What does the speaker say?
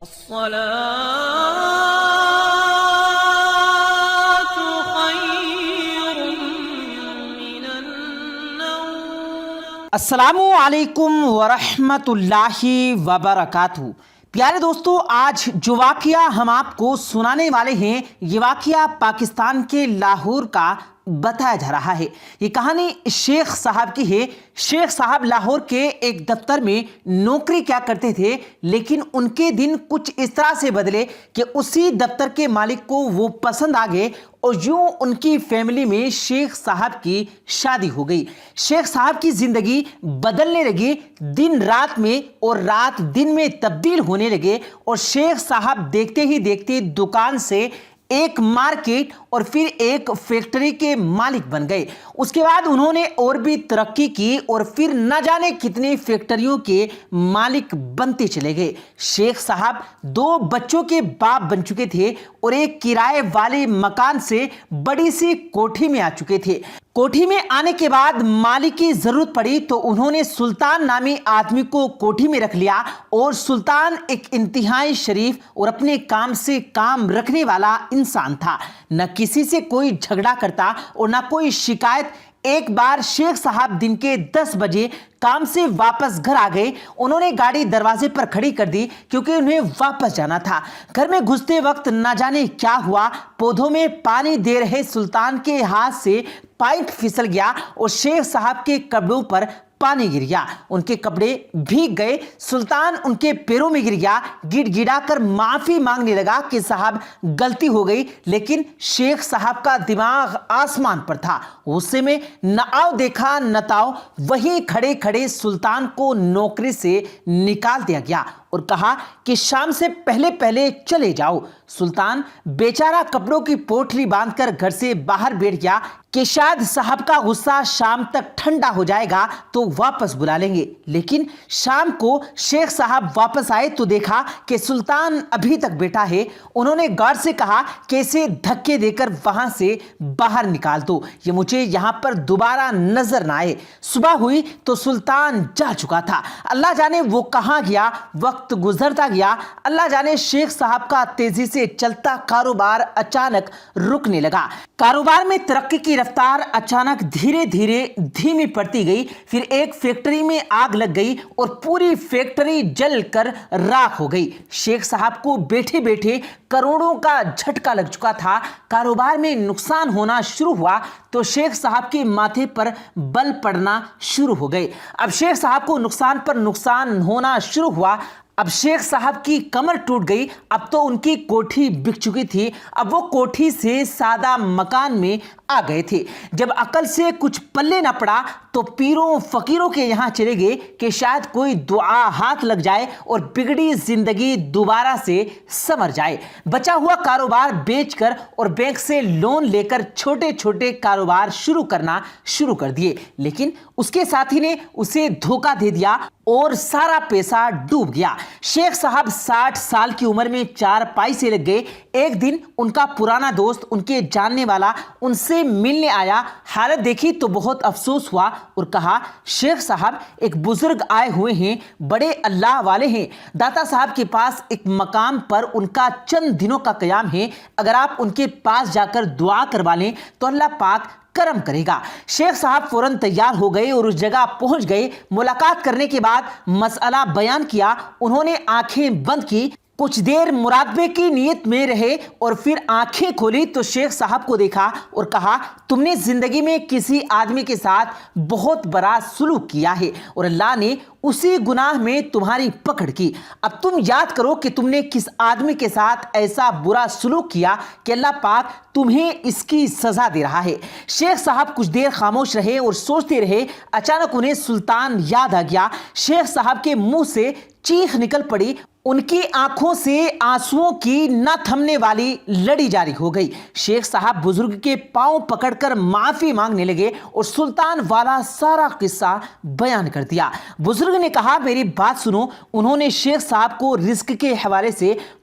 الصلاة خير من النوم۔ السلام علیکم ورحمۃ اللہ وبرکاتہ۔ پیارے دوستو، آج جو واقعہ ہم آپ کو سنانے والے ہیں یہ واقعہ پاکستان کے لاہور کا بتایا جا رہا ہے۔ یہ کہانی شیخ صاحب کی ہے۔ شیخ صاحب لاہور کے ایک دفتر میں نوکری کیا کرتے تھے، لیکن ان کے دن کچھ اس طرح سے بدلے کہ اسی دفتر کے مالک کو وہ پسند آ گئے اور یوں ان کی فیملی میں شیخ صاحب کی شادی ہو گئی۔ شیخ صاحب کی زندگی بدلنے لگی، دن رات میں اور رات دن میں تبدیل ہونے لگے، اور شیخ صاحب دیکھتے ہی دیکھتے دکان سے ایک مارکیٹ اور پھر ایک فیکٹری کے مالک بن گئے۔ اس کے بعد انہوں نے اور بھی ترقی کی اور پھر نہ جانے کتنی فیکٹریوں کے مالک بنتے چلے گئے۔ شیخ صاحب 2 بچوں کے باپ بن چکے تھے اور ایک کرائے والے مکان سے بڑی سی کوٹھی میں آ چکے تھے۔ کوٹھی میں آنے کے بعد مالک کی ضرورت پڑی تو انہوں نے سلطان نامی آدمی کو کوٹھی میں رکھ لیا، اور سلطان ایک انتہائی شریف اور اپنے کام سے کام رکھنے والا انسان تھا۔ نہ کسی سے کوئی جھگڑا کرتا اور نہ کوئی شکایت۔ ایک بار شیخ صاحب دن کے 10 بجے کام سے واپس گھر آ گئے۔ انہوں نے گاڑی دروازے پر کھڑی کر دی کیونکہ انہیں واپس جانا تھا۔ گھر میں گھستے وقت نہ جانے کیا ہوا، پودوں میں پانی دے رہے سلطان کے ہاتھ سے پائپ پھسل گیا اور شیخ صاحب کے کپڑوں پر پانی گر گیا۔ ان کے کپڑے بھیگ گئے۔ سلطان ان کے پیروں میں گر گیا، گڑ گڑا کر معافی مانگنے لگا کہ صاحب غلطی ہو گئی، لیکن شیخ صاحب کا دماغ آسمان پر تھا۔ غصے میں نہ آؤ دیکھا نہ تاؤ، وہیں کھڑے کھڑے سلطان کو نوکری سے نکال دیا گیا اور کہا کہ شام سے پہلے پہلے چلے جاؤ۔ سلطان بیچارہ کپڑوں کی پوٹلی باندھ کر گھر سے باہر بیٹھ گیا کہ شاید صاحب کا غصہ شام تک ٹھنڈا ہو جائے گا تو واپس بلا لیں گے۔ لیکن شام کو شیخ صاحب واپس آئے تو دیکھا کہ سلطان ابھی تک بیٹھا ہے۔ انہوں نے گارڈ سے کہا کہ اسے دھکے دے کر وہاں سے باہر نکال دو، یہ مجھے یہاں پر دوبارہ نظر نہ آئے۔ صبح ہوئی تو سلطان جا چکا تھا۔ اللہ جانے وہ کہاں گیا۔ وقت گزرتا گیا۔ اللہ جانے شیخ صاحب کا تیزی سے چلتا کاروبار اچانک رکنے لگا۔ کاروبار میں ترقی کی رفتار اچانک دھیرے دھیرے دھیمی پڑتی گئی۔ پھر ایک فیکٹری میں آگ لگ گئی اور پوری فیکٹری جل کر راکھ ہو گئی۔ شیخ صاحب کو بیٹھے بیٹھے کروڑوں کا جھٹکا لگ چکا تھا۔ کاروبار میں نقصان ہونا شروع ہوا تو شیخ صاحب کے ماتھے پر بل پڑنا شروع ہو گئے۔ اب شیخ صاحب کو نقصان پر نقصان ہونا شروع ہوا۔ اب شیخ صاحب کی کمر ٹوٹ گئی۔ اب تو ان کی کوٹھی بک چکی تھی۔ اب وہ کوٹھی سے سادہ مکان میں آ گئے تھے۔ جب عقل سے کچھ پلے نہ پڑا تو پیروں فقیروں کے یہاں چلے گئے کہ شاید کوئی دعا ہاتھ لگ جائے اور بگڑی زندگی دوبارہ سے سنور جائے۔ بچا ہوا کاروبار بیچ کر اور بینک سے لون لے کر چھوٹے چھوٹے کاروبار شروع کر دیے، لیکن اس کے ساتھی نے اسے دھوکہ دے دیا اور سارا پیسہ ڈوب گیا۔ شیخ صاحب 60 سال کی عمر میں چارپائی سے لگ گئے۔ ایک دن ان کا پرانا دوست، ان کے جاننے والا، ان سے ملنے آیا۔ حالت دیکھی تو بہت افسوس ہوا اور کہا، شیخ صاحب ایک بزرگ آئے ہوئے ہیں، بڑے اللہ والے ہیں۔ داتا صاحب کے پاس ایک مقام پر ان کا چند دنوں کا قیام ہے، اگر آپ ان کے پاس جا کر دعا کروا لیں تو اللہ پاک کرم کرے گا۔ شیخ صاحب فوراً تیار ہو گئے اور اس جگہ پہنچ گئے۔ ملاقات کرنے کے بعد مسئلہ بیان کیا۔ انہوں نے آنکھیں بند کی، کچھ دیر مراقبے کی نیت میں رہے اور پھر آنکھیں کھولی تو شیخ صاحب کو دیکھا اور کہا، تم نے زندگی میں کسی آدمی کے ساتھ بہت برا سلوک کیا ہے اور اللہ نے اسی گناہ میں تمہاری پکڑ کی۔ اب تم یاد کرو کہ تم نے کس آدمی کے ساتھ ایسا برا سلوک کیا کہ اللہ پاک تمہیں اس کی سزا دے رہا ہے۔ شیخ صاحب کچھ دیر خاموش رہے اور سوچتے رہے۔ اچانک انہیں سلطان یاد آ گیا۔ شیخ صاحب کے منہ سے چیخ نکل پڑی۔ ان کی آنکھوں سے آنسوؤں کی نہ تھمنے والی لڑی جاری ہو گئی۔ شیخ صاحب بزرگ کے پاؤں پکڑ کر معافی مانگنے لگے اور سلطان والا سارا قصہ بیان کر دیا۔ بزرگ نے کہا، میری بات سنو۔ انہوں نے شیخ صاحب کو رزق کے حوالے سے